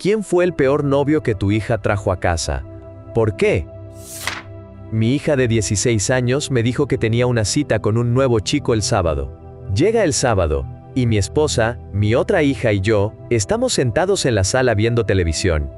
¿Quién fue el peor novio que tu hija trajo a casa? ¿Por qué? Mi hija de 16 años me dijo que tenía una cita con un nuevo chico el sábado. Llega el sábado, y mi esposa, mi otra hija y yo, estamos sentados en la sala viendo televisión.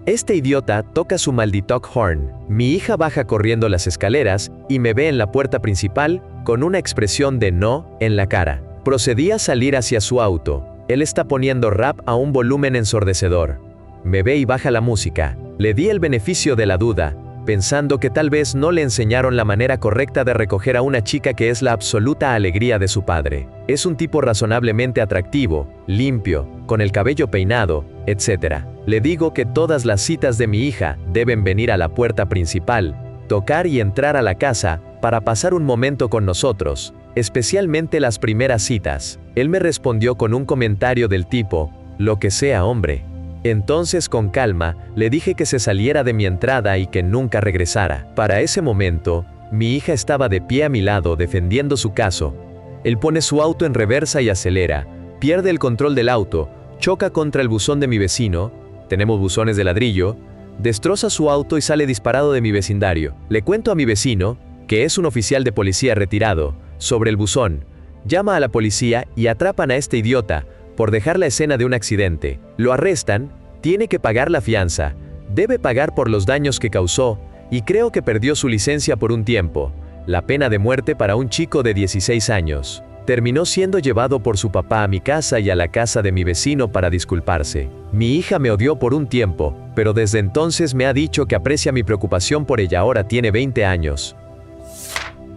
Este idiota toca su maldito horn. Mi hija baja corriendo las escaleras, y me ve en la puerta principal, con una expresión de no en la cara. Procedí a salir hacia su auto. Él está poniendo rap a un volumen ensordecedor. Me ve y baja la música. Le di el beneficio de la duda, pensando que tal vez no le enseñaron la manera correcta de recoger a una chica que es la absoluta alegría de su padre. Es un tipo razonablemente atractivo, limpio, con el cabello peinado, etc. Le digo que todas las citas de mi hija deben venir a la puerta principal, tocar y entrar a la casa, para pasar un momento con nosotros, especialmente las primeras citas. Él me respondió con un comentario del tipo, lo que sea, hombre. Entonces, con calma, le dije que se saliera de mi entrada y que nunca regresara. Para ese momento, mi hija estaba de pie a mi lado defendiendo su caso. Él pone su auto en reversa y acelera, pierde el control del auto, choca contra el buzón de mi vecino, tenemos buzones de ladrillo, destroza su auto y sale disparado de mi vecindario. Le cuento a mi vecino, que es un oficial de policía retirado, sobre el buzón. Llama a la policía y atrapan a este idiota por dejar la escena de un accidente. Lo arrestan, tiene que pagar la fianza, debe pagar por los daños que causó, y creo que perdió su licencia por un tiempo. La pena de muerte para un chico de 16 años. Terminó siendo llevado por su papá a mi casa y a la casa de mi vecino para disculparse. Mi hija me odió por un tiempo, pero desde entonces me ha dicho que aprecia mi preocupación por ella. Ahora tiene 20 años.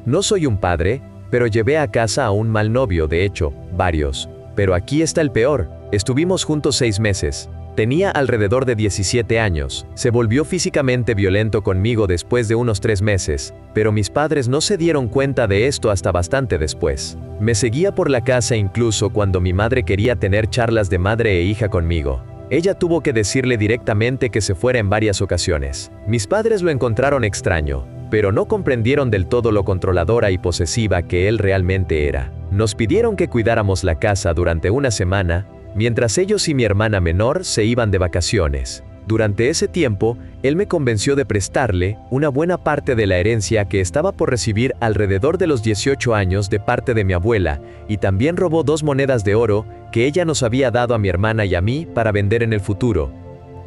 No soy un padre, pero llevé a casa a un mal novio, de hecho, varios. Pero aquí está el peor. Estuvimos juntos 6 meses. Tenía alrededor de 17 años. Se volvió físicamente violento conmigo después de unos 3 meses, pero mis padres no se dieron cuenta de esto hasta bastante después. Me seguía por la casa incluso cuando mi madre quería tener charlas de madre e hija conmigo. Ella tuvo que decirle directamente que se fuera en varias ocasiones. Mis padres lo encontraron extraño, pero no comprendieron del todo lo controladora y posesiva que él realmente era. Nos pidieron que cuidáramos la casa durante una semana, mientras ellos y mi hermana menor se iban de vacaciones. Durante ese tiempo, él me convenció de prestarle una buena parte de la herencia que estaba por recibir alrededor de los 18 años de parte de mi abuela, y también robó 2 monedas de oro que ella nos había dado a mi hermana y a mí para vender en el futuro.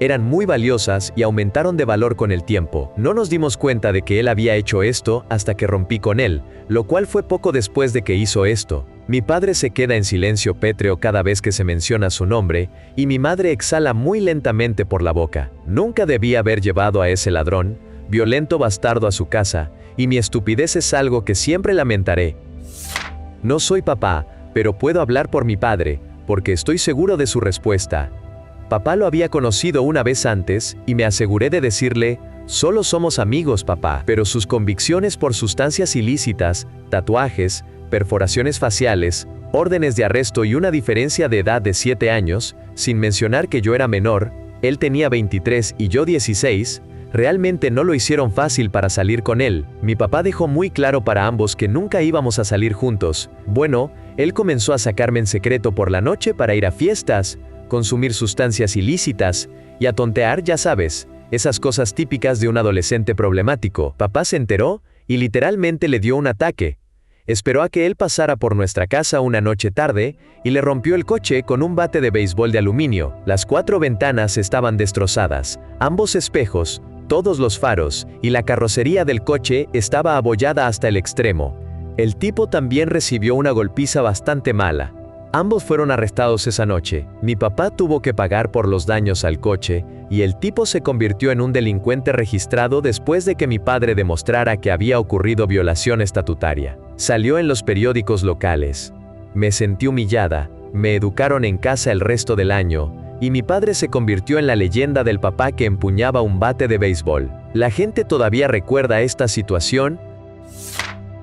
Eran muy valiosas y aumentaron de valor con el tiempo. No nos dimos cuenta de que él había hecho esto hasta que rompí con él, lo cual fue poco después de que hizo esto. Mi padre se queda en silencio pétreo cada vez que se menciona su nombre, y mi madre exhala muy lentamente por la boca. Nunca debí haber llevado a ese ladrón, violento bastardo a su casa, y mi estupidez es algo que siempre lamentaré. No soy papá, pero puedo hablar por mi padre, porque estoy seguro de su respuesta. Papá lo había conocido una vez antes, y me aseguré de decirle, solo somos amigos, papá. Pero sus convicciones por sustancias ilícitas, tatuajes, perforaciones faciales, órdenes de arresto y una diferencia de edad de 7 años, sin mencionar que yo era menor, él tenía 23 y yo 16, realmente no lo hicieron fácil para salir con él. Mi papá dejó muy claro para ambos que nunca íbamos a salir juntos. Bueno, él comenzó a sacarme en secreto por la noche para ir a fiestas, consumir sustancias ilícitas y a tontear, ya sabes, esas cosas típicas de un adolescente problemático. Papá se enteró y literalmente le dio un ataque. Esperó a que él pasara por nuestra casa una noche tarde y le rompió el coche con un bate de béisbol de aluminio. Las 4 ventanas estaban destrozadas, ambos espejos, todos los faros y la carrocería del coche estaba abollada hasta el extremo. El tipo también recibió una golpiza bastante mala. Ambos fueron arrestados esa noche. Mi papá tuvo que pagar por los daños al coche, y el tipo se convirtió en un delincuente registrado después de que mi padre demostrara que había ocurrido violación estatutaria. Salió en los periódicos locales. Me sentí humillada, me educaron en casa el resto del año, y mi padre se convirtió en la leyenda del papá que empuñaba un bate de béisbol. La gente todavía recuerda esta situación.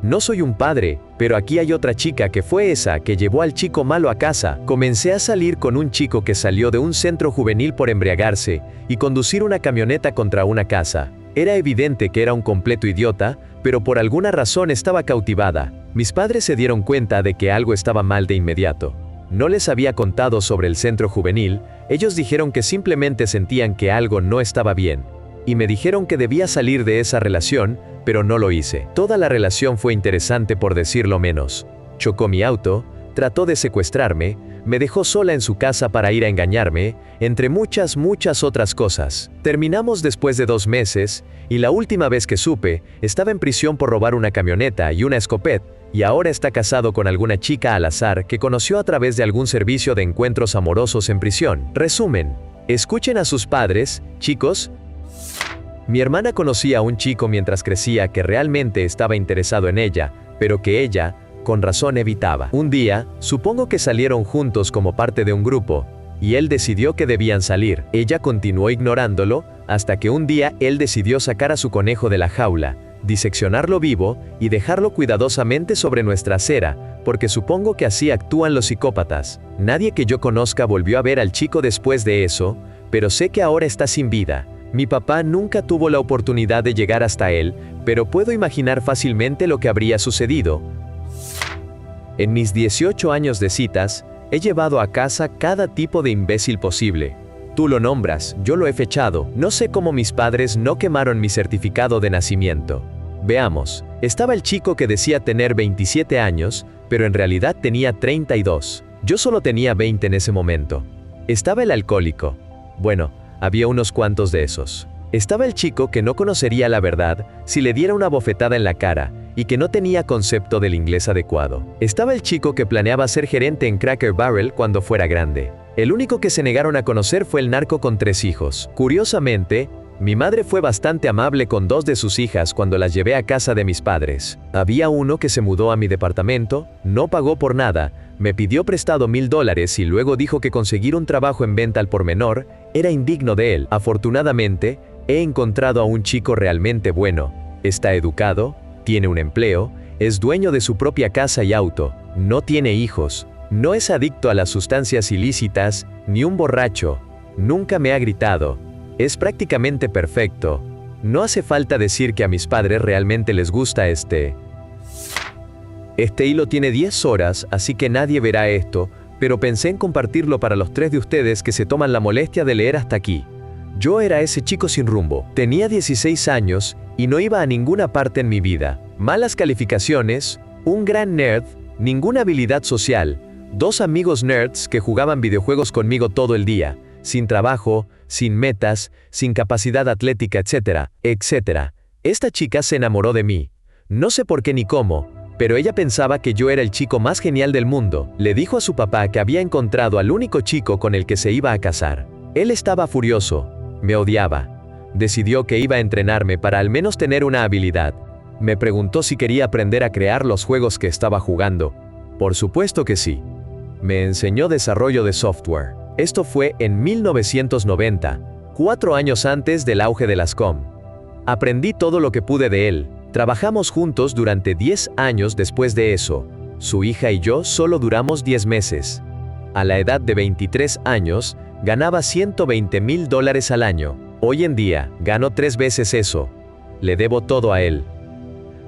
No soy un padre, pero aquí hay otra chica que fue esa que llevó al chico malo a casa. Comencé a salir con un chico que salió de un centro juvenil por embriagarse y conducir una camioneta contra una casa. Era evidente que era un completo idiota, pero por alguna razón estaba cautivada. Mis padres se dieron cuenta de que algo estaba mal de inmediato. No les había contado sobre el centro juvenil, ellos dijeron que simplemente sentían que algo no estaba bien. Y me dijeron que debía salir de esa relación, pero no lo hice. Toda la relación fue interesante por decirlo menos. Chocó mi auto, trató de secuestrarme, me dejó sola en su casa para ir a engañarme, entre muchas otras cosas. Terminamos después de 2 meses, y la última vez que supe, estaba en prisión por robar una camioneta y una escopeta, y ahora está casado con alguna chica al azar que conoció a través de algún servicio de encuentros amorosos en prisión. Resumen, escuchen a sus padres, chicos. Mi hermana conocía a un chico mientras crecía que realmente estaba interesado en ella, pero que ella, con razón, evitaba. Un día, supongo que salieron juntos como parte de un grupo, y él decidió que debían salir. Ella continuó ignorándolo, hasta que un día él decidió sacar a su conejo de la jaula, diseccionarlo vivo y dejarlo cuidadosamente sobre nuestra acera, porque supongo que así actúan los psicópatas. Nadie que yo conozca volvió a ver al chico después de eso, pero sé que ahora está sin vida. Mi papá nunca tuvo la oportunidad de llegar hasta él, pero puedo imaginar fácilmente lo que habría sucedido. En mis 18 años de citas, he llevado a casa cada tipo de imbécil posible. Tú lo nombras, yo lo he fechado. No sé cómo mis padres no quemaron mi certificado de nacimiento. Veamos, estaba el chico que decía tener 27 años, pero en realidad tenía 32. Yo solo tenía 20 en ese momento. Estaba el alcohólico. Bueno, había unos cuantos de esos. Estaba el chico que no conocería la verdad si le diera una bofetada en la cara, y que no tenía concepto del inglés adecuado. Estaba el chico que planeaba ser gerente en Cracker Barrel cuando fuera grande. El único que se negaron a conocer fue el narco con 3 hijos. Curiosamente, mi madre fue bastante amable con 2 de sus hijas cuando las llevé a casa de mis padres. Había uno que se mudó a mi departamento, no pagó por nada, me pidió prestado $1000 y luego dijo que conseguir un trabajo en venta al por menor era indigno de él. Afortunadamente, he encontrado a un chico realmente bueno. Está educado, tiene un empleo, es dueño de su propia casa y auto, no tiene hijos, no es adicto a las sustancias ilícitas, ni un borracho, nunca me ha gritado, es prácticamente perfecto. No hace falta decir que a mis padres realmente les gusta este hilo tiene 10 horas, así que nadie verá esto, pero pensé en compartirlo para los 3 de ustedes que se toman la molestia de leer hasta aquí. Yo era ese chico sin rumbo. Tenía 16 años y no iba a ninguna parte en mi vida. Malas calificaciones, un gran nerd, ninguna habilidad social, 2 amigos nerds que jugaban videojuegos conmigo todo el día, sin trabajo, sin metas, sin capacidad atlética, etcétera. Esta chica se enamoró de mí. No sé por qué ni cómo, pero ella pensaba que yo era el chico más genial del mundo. Le dijo a su papá que había encontrado al único chico con el que se iba a casar. Él estaba furioso. Me odiaba. Decidió que iba a entrenarme para al menos tener una habilidad. Me preguntó si quería aprender a crear los juegos que estaba jugando. Por supuesto que sí. Me enseñó desarrollo de software. Esto fue en 1990, 4 años antes del auge de las com. Aprendí todo lo que pude de él. Trabajamos juntos durante 10 años después de eso. Su hija y yo solo duramos 10 meses. A la edad de 23 años, ganaba $120,000 al año. Hoy en día, gano 3 veces eso. Le debo todo a él.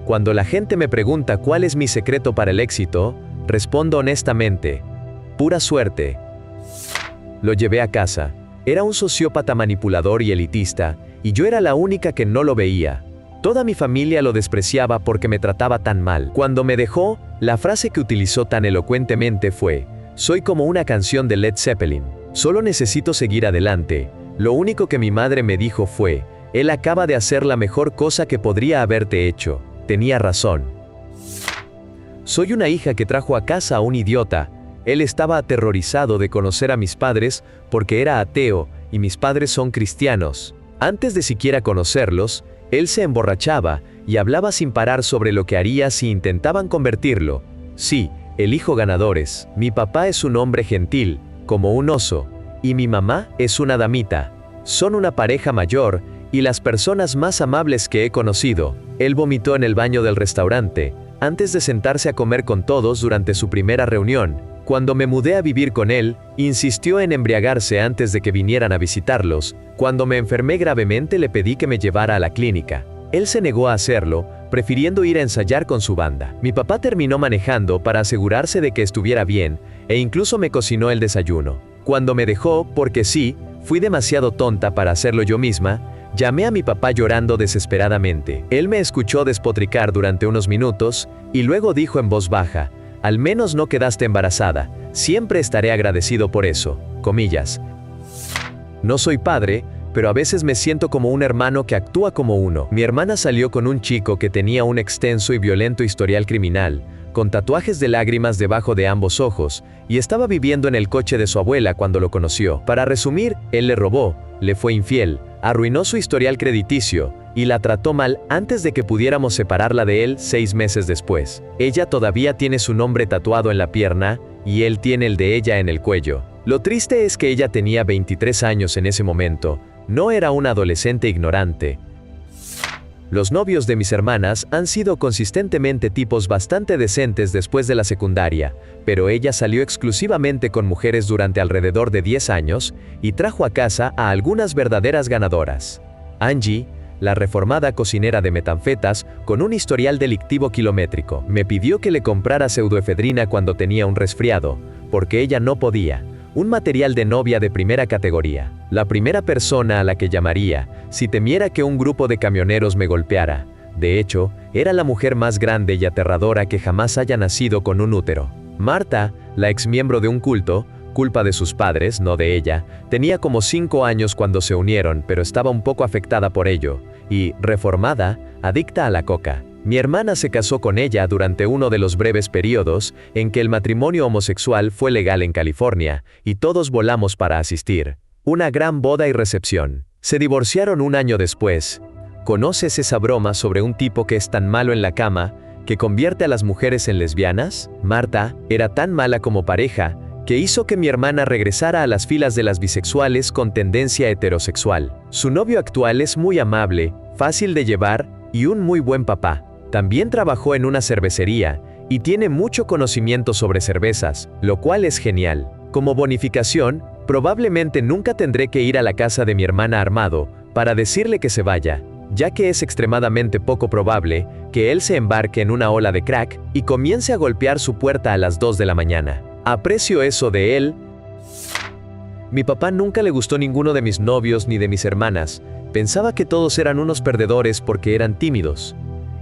Cuando la gente me pregunta cuál es mi secreto para el éxito, respondo honestamente: pura suerte. Lo llevé a casa. Era un sociópata manipulador y elitista, y yo era la única que no lo veía. Toda mi familia lo despreciaba porque me trataba tan mal. Cuando me dejó, la frase que utilizó tan elocuentemente fue: soy como una canción de Led Zeppelin. Solo necesito seguir adelante. Lo único que mi madre me dijo fue: él acaba de hacer la mejor cosa que podría haberte hecho. Tenía razón. Soy una hija que trajo a casa a un idiota. Él estaba aterrorizado de conocer a mis padres porque era ateo y mis padres son cristianos. Antes de siquiera conocerlos, él se emborrachaba y hablaba sin parar sobre lo que haría si intentaban convertirlo. Sí, elijo ganadores. Mi papá es un hombre gentil, como un oso, y mi mamá es una damita. Son una pareja mayor y las personas más amables que he conocido. Él vomitó en el baño del restaurante, antes de sentarse a comer con todos durante su primera reunión. Cuando me mudé a vivir con él, insistió en embriagarse antes de que vinieran a visitarlos. Cuando me enfermé gravemente le pedí que me llevara a la clínica. Él se negó a hacerlo, prefiriendo ir a ensayar con su banda. Mi papá terminó manejando para asegurarse de que estuviera bien, e incluso me cocinó el desayuno. Cuando me dejó, porque sí, fui demasiado tonta para hacerlo yo misma, llamé a mi papá llorando desesperadamente. Él me escuchó despotricar durante unos minutos, y luego dijo en voz baja: «Al menos no quedaste embarazada, siempre estaré agradecido por eso», comillas. No soy padre, pero a veces me siento como un hermano que actúa como uno. Mi hermana salió con un chico que tenía un extenso y violento historial criminal, con tatuajes de lágrimas debajo de ambos ojos, y estaba viviendo en el coche de su abuela cuando lo conoció. Para resumir, él le robó, le fue infiel, arruinó su historial crediticio, y la trató mal antes de que pudiéramos separarla de él 6 meses después. Ella todavía tiene su nombre tatuado en la pierna, y él tiene el de ella en el cuello. Lo triste es que ella tenía 23 años en ese momento, no era una adolescente ignorante. Los novios de mis hermanas han sido consistentemente tipos bastante decentes después de la secundaria, pero ella salió exclusivamente con mujeres durante alrededor de 10 años y trajo a casa a algunas verdaderas ganadoras. Angie, la reformada cocinera de metanfetas con un historial delictivo kilométrico, me pidió que le comprara pseudoefedrina cuando tenía un resfriado, porque ella no podía. Un material de novia de primera categoría. La primera persona a la que llamaría, si temiera que un grupo de camioneros me golpeara. De hecho, era la mujer más grande y aterradora que jamás haya nacido con un útero. Marta, la exmiembro de un culto, culpa de sus padres, no de ella, tenía como 5 años cuando se unieron, pero estaba un poco afectada por ello. Y, reformada, adicta a la coca. Mi hermana se casó con ella durante uno de los breves periodos en que el matrimonio homosexual fue legal en California, y todos volamos para asistir. Una gran boda y recepción. Se divorciaron un año después. ¿Conoces esa broma sobre un tipo que es tan malo en la cama, que convierte a las mujeres en lesbianas? Marta era tan mala como pareja, que hizo que mi hermana regresara a las filas de las bisexuales con tendencia heterosexual. Su novio actual es muy amable, fácil de llevar, y un muy buen papá. También trabajó en una cervecería, y tiene mucho conocimiento sobre cervezas, lo cual es genial. Como bonificación, probablemente nunca tendré que ir a la casa de mi hermana armado, para decirle que se vaya, ya que es extremadamente poco probable que él se embarque en una ola de crack, y comience a golpear su puerta a las 2 de la mañana. Aprecio eso de él. Mi papá nunca le gustó ninguno de mis novios ni de mis hermanas. Pensaba que todos eran unos perdedores porque eran tímidos.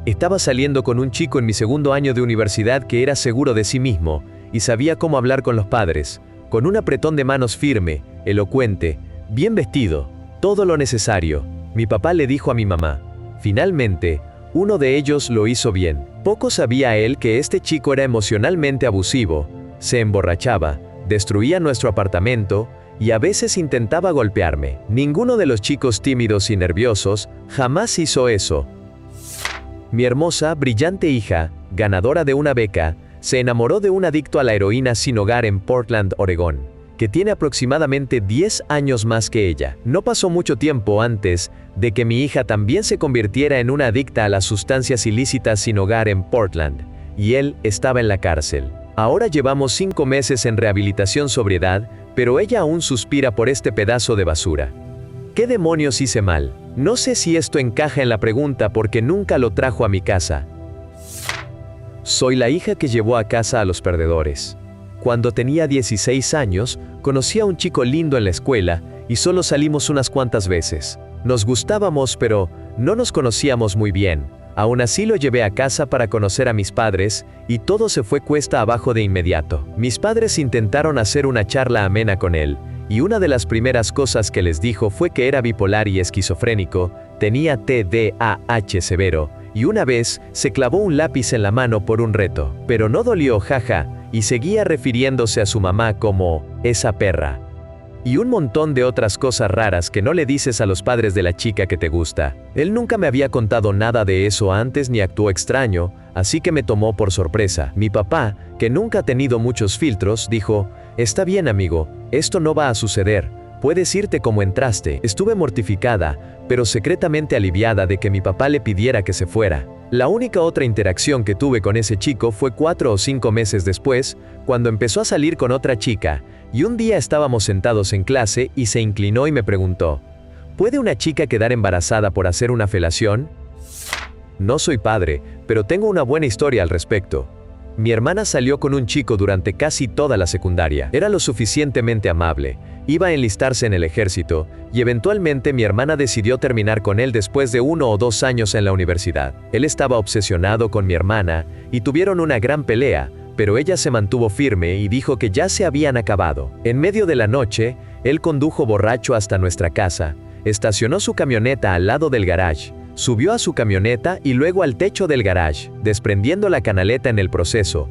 Estaba saliendo con un chico en mi segundo año de universidad que era seguro de sí mismo, y sabía cómo hablar con los padres, con un apretón de manos firme, elocuente, bien vestido, todo lo necesario. Mi papá le dijo a mi mamá. Finalmente, uno de ellos lo hizo bien. Poco sabía él que este chico era emocionalmente abusivo, se emborrachaba, destruía nuestro apartamento, y a veces intentaba golpearme. Ninguno de los chicos tímidos y nerviosos jamás hizo eso. Mi hermosa, brillante hija, ganadora de una beca, se enamoró de un adicto a la heroína sin hogar en Portland, Oregón, que tiene aproximadamente 10 años más que ella. No pasó mucho tiempo antes de que mi hija también se convirtiera en una adicta a las sustancias ilícitas sin hogar en Portland, y él estaba en la cárcel. Ahora llevamos 5 meses en rehabilitación sobriedad, pero ella aún suspira por este pedazo de basura. ¿Qué demonios hice mal? No sé si esto encaja en la pregunta porque nunca lo trajo a mi casa. Soy la hija que llevó a casa a los perdedores. Cuando tenía 16 años, conocí a un chico lindo en la escuela y solo salimos unas cuantas veces. Nos gustábamos, pero no nos conocíamos muy bien. Aún así lo llevé a casa para conocer a mis padres, y todo se fue cuesta abajo de inmediato. Mis padres intentaron hacer una charla amena con él, y una de las primeras cosas que les dijo fue que era bipolar y esquizofrénico, tenía TDAH severo, y una vez se clavó un lápiz en la mano por un reto. Pero no dolió, jaja, y seguía refiriéndose a su mamá como esa perra. Y un montón de otras cosas raras que no le dices a los padres de la chica que te gusta. Él nunca me había contado nada de eso antes ni actuó extraño, así que me tomó por sorpresa. Mi papá, que nunca ha tenido muchos filtros, dijo: «Está bien, amigo, esto no va a suceder, puedes irte como entraste». Estuve mortificada, pero secretamente aliviada de que mi papá le pidiera que se fuera. La única otra interacción que tuve con ese chico fue 4 o 5 meses después, cuando empezó a salir con otra chica, y un día estábamos sentados en clase y se inclinó y me preguntó: ¿puede una chica quedar embarazada por hacer una felación? No soy padre, pero tengo una buena historia al respecto. Mi hermana salió con un chico durante casi toda la secundaria. Era lo suficientemente amable, iba a enlistarse en el ejército, y eventualmente mi hermana decidió terminar con él después de 1 o 2 años en la universidad. Él estaba obsesionado con mi hermana, y tuvieron una gran pelea, pero ella se mantuvo firme y dijo que ya se habían acabado. En medio de la noche, él condujo borracho hasta nuestra casa, estacionó su camioneta al lado del garage, subió a su camioneta y luego al techo del garage, desprendiendo la canaleta en el proceso,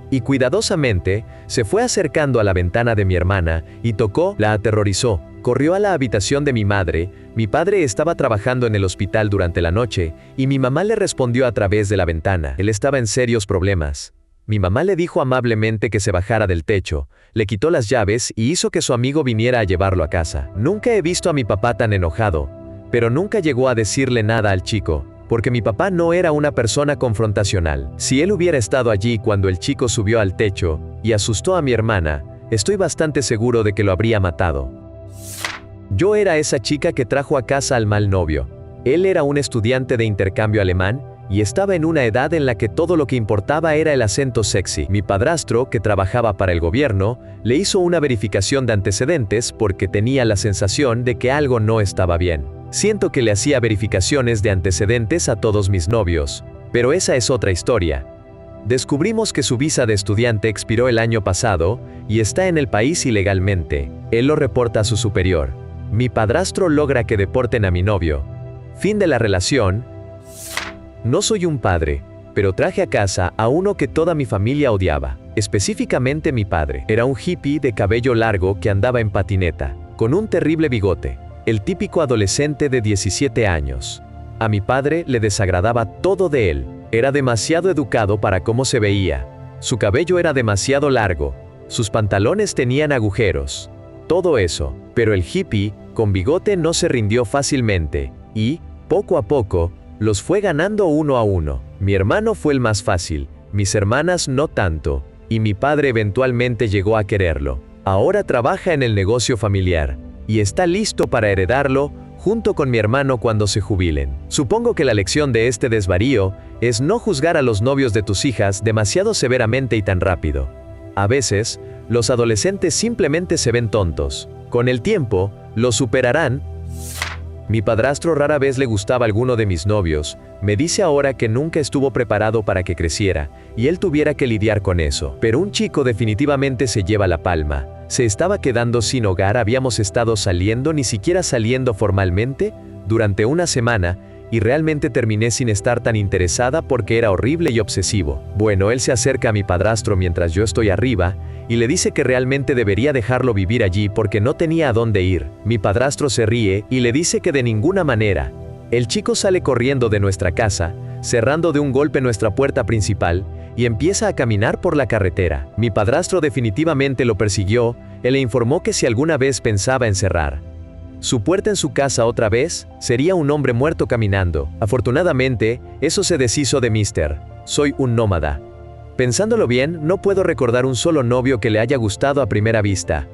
y cuidadosamente se fue acercando a la ventana de mi hermana y tocó, la aterrorizó. Corrió a la habitación de mi madre, mi padre estaba trabajando en el hospital durante la noche, y mi mamá le respondió a través de la ventana. Él estaba en serios problemas. Mi mamá le dijo amablemente que se bajara del techo, le quitó las llaves y hizo que su amigo viniera a llevarlo a casa. Nunca he visto a mi papá tan enojado, pero nunca llegó a decirle nada al chico, porque mi papá no era una persona confrontacional. Si él hubiera estado allí cuando el chico subió al techo y asustó a mi hermana, estoy bastante seguro de que lo habría matado. Yo era esa chica que trajo a casa al mal novio. Él era un estudiante de intercambio alemán y estaba en una edad en la que todo lo que importaba era el acento sexy. Mi padrastro, que trabajaba para el gobierno, le hizo una verificación de antecedentes porque tenía la sensación de que algo no estaba bien. Siento que le hacía verificaciones de antecedentes a todos mis novios, pero esa es otra historia. Descubrimos que su visa de estudiante expiró el año pasado y está en el país ilegalmente. Él lo reporta a su superior. Mi padrastro logra que deporten a mi novio. Fin de la relación. No soy un padre, pero traje a casa a uno que toda mi familia odiaba, específicamente mi padre. Era un hippie de cabello largo que andaba en patineta, con un terrible bigote, el típico adolescente de 17 años. A mi padre le desagradaba todo de él. Era demasiado educado para cómo se veía. Su cabello era demasiado largo. Sus pantalones tenían agujeros. Todo eso. Pero el hippie, con bigote, no se rindió fácilmente, y, poco a poco, los fue ganando uno a uno. Mi hermano fue el más fácil, mis hermanas no tanto, y mi padre eventualmente llegó a quererlo. Ahora trabaja en el negocio familiar, y está listo para heredarlo, junto con mi hermano cuando se jubilen. Supongo que la lección de este desvarío es no juzgar a los novios de tus hijas demasiado severamente y tan rápido. A veces, los adolescentes simplemente se ven tontos. Con el tiempo, lo superarán. Mi padrastro rara vez le gustaba a alguno de mis novios, me dice ahora que nunca estuvo preparado para que creciera, y él tuviera que lidiar con eso. Pero un chico definitivamente se lleva la palma. Se estaba quedando sin hogar, habíamos estado saliendo, ni siquiera saliendo formalmente, durante una semana, y realmente terminé sin estar tan interesada porque era horrible y obsesivo. Bueno, él se acerca a mi padrastro mientras yo estoy arriba, y le dice que realmente debería dejarlo vivir allí porque no tenía a dónde ir. Mi padrastro se ríe y le dice que de ninguna manera. El chico sale corriendo de nuestra casa, cerrando de un golpe nuestra puerta principal, y empieza a caminar por la carretera. Mi padrastro definitivamente lo persiguió, él le informó que si alguna vez pensaba en cerrar su puerta en su casa otra vez, sería un hombre muerto caminando. Afortunadamente, eso se deshizo de Mr. Soy un nómada. Pensándolo bien, no puedo recordar un solo novio que le haya gustado a primera vista.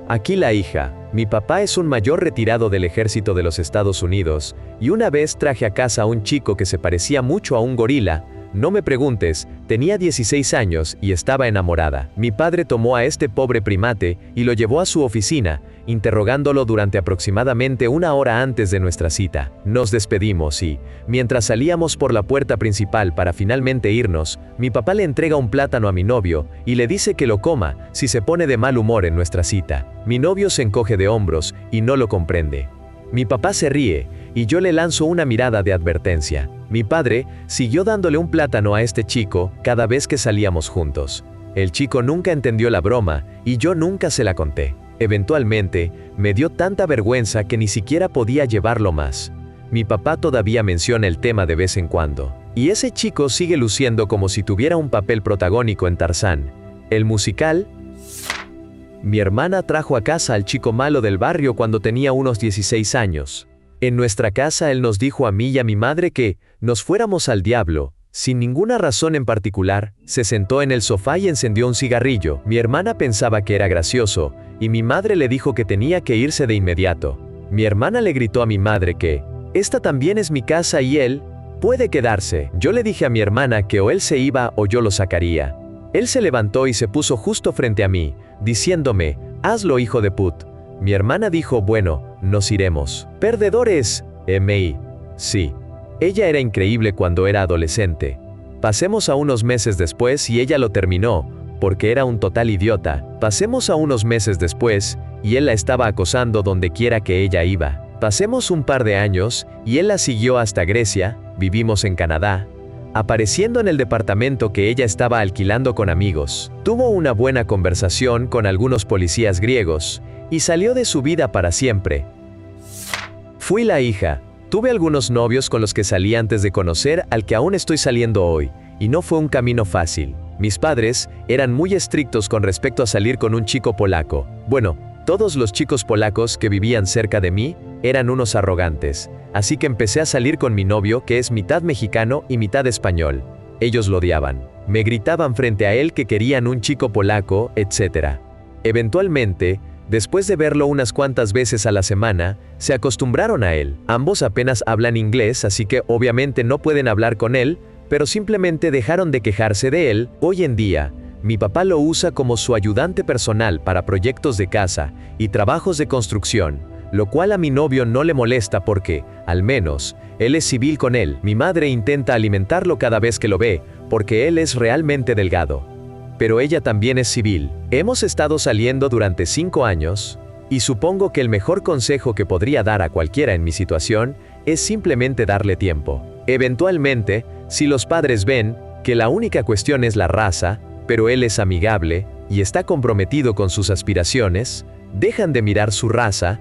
Aquí la hija. Mi papá es un mayor retirado del ejército de los Estados Unidos, y una vez traje a casa a un chico que se parecía mucho a un gorila. No me preguntes, tenía 16 años y estaba enamorada. Mi padre tomó a este pobre primate y lo llevó a su oficina, interrogándolo durante aproximadamente 1 hora antes de nuestra cita. Nos despedimos y, mientras salíamos por la puerta principal para finalmente irnos, mi papá le entrega un plátano a mi novio y le dice que lo coma si se pone de mal humor en nuestra cita. Mi novio se encoge de hombros y no lo comprende. Mi papá se ríe y yo le lanzo una mirada de advertencia. Mi padre siguió dándole un plátano a este chico cada vez que salíamos juntos. El chico nunca entendió la broma y yo nunca se la conté. Eventualmente, me dio tanta vergüenza que ni siquiera podía llevarlo más. Mi papá todavía menciona el tema de vez en cuando. Y ese chico sigue luciendo como si tuviera un papel protagónico en Tarzán. El musical. Mi hermana trajo a casa al chico malo del barrio cuando tenía unos 16 años. En nuestra casa él nos dijo a mí y a mi madre que nos fuéramos al diablo. Sin ninguna razón en particular, se sentó en el sofá y encendió un cigarrillo. Mi hermana pensaba que era gracioso, y mi madre le dijo que tenía que irse de inmediato. Mi hermana le gritó a mi madre que, esta también es mi casa y él, Puede quedarse. Yo le dije a mi hermana que o él se iba o yo lo sacaría. Él se levantó y se puso justo frente a mí, diciéndome, hazlo hijo de put. Mi hermana dijo, bueno, nos iremos. Perdedores. M.I. Sí. Ella era increíble cuando era adolescente. Pasemos a unos meses después y ella lo terminó, porque era un total idiota. Pasemos a unos meses después, y él la estaba acosando donde quiera que ella iba. Pasemos un par de años, y él la siguió hasta Grecia, vivimos en Canadá, apareciendo en el departamento que ella estaba alquilando con amigos. Tuvo una buena conversación con algunos policías griegos, y salió de su vida para siempre. Fui la hija. Tuve algunos novios con los que salí antes de conocer al que aún estoy saliendo hoy, y no fue un camino fácil. Mis padres eran muy estrictos con respecto a salir con un chico polaco. Bueno, todos los chicos polacos que vivían cerca de mí eran unos arrogantes, así que empecé a salir con mi novio que es mitad mexicano y mitad español. Ellos lo odiaban. Me gritaban frente a él que querían un chico polaco, etc. Eventualmente, después de verlo unas cuantas veces a la semana, se acostumbraron a él. Ambos apenas hablan inglés, así que obviamente no pueden hablar con él, pero simplemente dejaron de quejarse de él. Hoy en día, mi papá lo usa como su ayudante personal para proyectos de casa y trabajos de construcción, lo cual a mi novio no le molesta porque, al menos, él es civil con él. Mi madre intenta alimentarlo cada vez que lo ve, porque él es realmente delgado. Pero ella también es civil. Hemos estado saliendo durante 5 años, y supongo que el mejor consejo que podría dar a cualquiera en mi situación es simplemente darle tiempo. Eventualmente, si los padres ven que la única cuestión es la raza, pero él es amigable y está comprometido con sus aspiraciones, dejan de mirar su raza.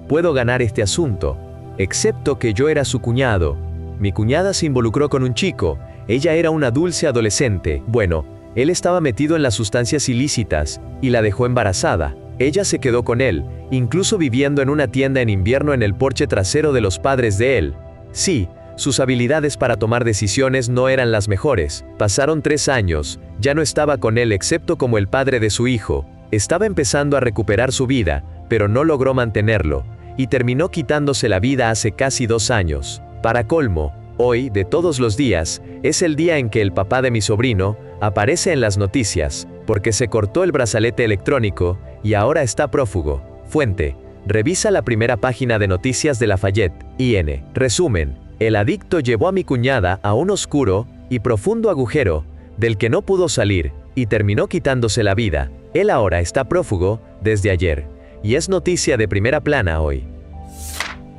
Puedo ganar este asunto, excepto que yo era su cuñado. Mi cuñada se involucró con un chico. Ella era una dulce adolescente. Bueno, él estaba metido en las sustancias ilícitas y la dejó embarazada. Ella se quedó con él, incluso viviendo en una tienda en invierno en el porche trasero de los padres de él. Sí, sus habilidades para tomar decisiones no eran las mejores. Pasaron 3 años, ya no estaba con él excepto como el padre de su hijo. Estaba empezando a recuperar su vida, pero no logró mantenerlo, y terminó quitándose la vida hace casi 2 años. Para colmo, hoy, de todos los días, es el día en que el papá de mi sobrino aparece en las noticias, porque se cortó el brazalete electrónico y ahora está prófugo. Fuente: revisa la primera página de noticias de Lafayette, IN. Resumen: el adicto llevó a mi cuñada a un oscuro y profundo agujero, del que no pudo salir, y terminó quitándose la vida. Él ahora está prófugo, desde ayer, y es noticia de primera plana hoy.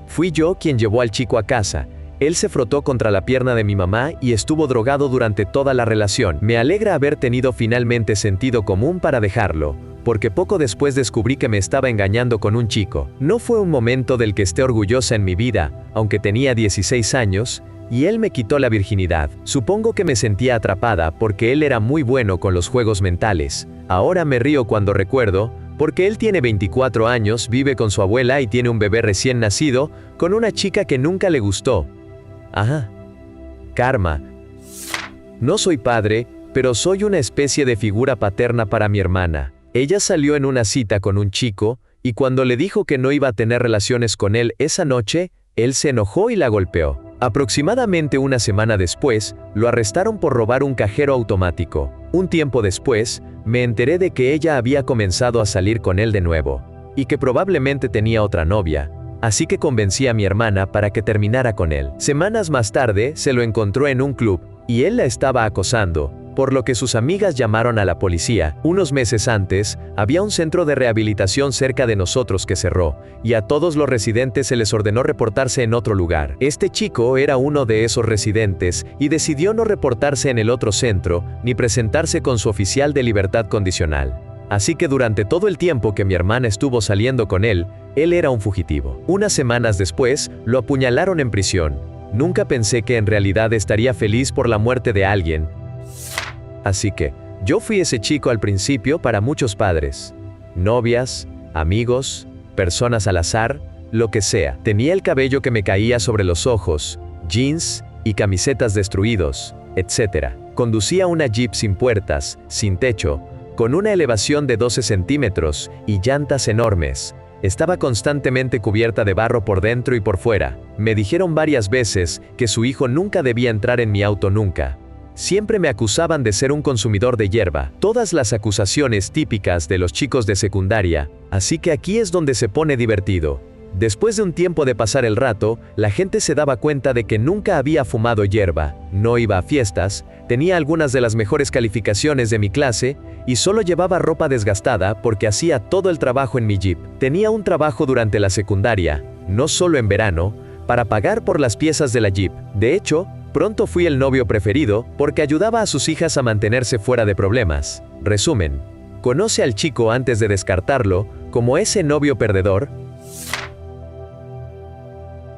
Fui yo quien llevó al chico a casa. Él se frotó contra la pierna de mi mamá y estuvo drogado durante toda la relación. Me alegra haber tenido finalmente sentido común para dejarlo, porque poco después descubrí que me estaba engañando con un chico. No fue un momento del que esté orgullosa en mi vida, aunque tenía 16 años, y él me quitó la virginidad. Supongo que me sentía atrapada porque él era muy bueno con los juegos mentales. Ahora me río cuando recuerdo, porque él tiene 24 años, vive con su abuela y tiene un bebé recién nacido, con una chica que nunca le gustó. Ajá. Karma. No soy padre, pero soy una especie de figura paterna para mi hermana. Ella salió en una cita con un chico, y cuando le dijo que no iba a tener relaciones con él esa noche, él se enojó y la golpeó. Aproximadamente una semana después, lo arrestaron por robar un cajero automático. Un tiempo después, me enteré de que ella había comenzado a salir con él de nuevo, y que probablemente tenía otra novia. Así que convencí a mi hermana para que terminara con él. Semanas más tarde, se lo encontró en un club, y él la estaba acosando, por lo que sus amigas llamaron a la policía. Unos meses antes, había un centro de rehabilitación cerca de nosotros que cerró, y a todos los residentes se les ordenó reportarse en otro lugar. Este chico era uno de esos residentes, y decidió no reportarse en el otro centro, ni presentarse con su oficial de libertad condicional. Así que durante todo el tiempo que mi hermana estuvo saliendo con él era un fugitivo. Unas semanas después, lo apuñalaron en prisión. Nunca pensé que en realidad estaría feliz por la muerte de alguien. Así que, yo fui ese chico al principio para muchos padres. Novias, amigos, personas al azar, lo que sea. Tenía el cabello que me caía sobre los ojos, jeans y camisetas destruidos, etc. Conducía una Jeep sin puertas, sin techo, con una elevación de 12 centímetros y llantas enormes. Estaba constantemente cubierta de barro por dentro y por fuera. Me dijeron varias veces que su hijo nunca debía entrar en mi auto nunca. Siempre me acusaban de ser un consumidor de hierba. Todas las acusaciones típicas de los chicos de secundaria. Así que aquí es donde se pone divertido. Después de un tiempo de pasar el rato, la gente se daba cuenta de que nunca había fumado hierba, no iba a fiestas, tenía algunas de las mejores calificaciones de mi clase y solo llevaba ropa desgastada porque hacía todo el trabajo en mi Jeep. Tenía un trabajo durante la secundaria, no solo en verano, para pagar por las piezas de la Jeep. De hecho, pronto fui el novio preferido porque ayudaba a sus hijas a mantenerse fuera de problemas. Resumen: conoce al chico antes de descartarlo como ese novio perdedor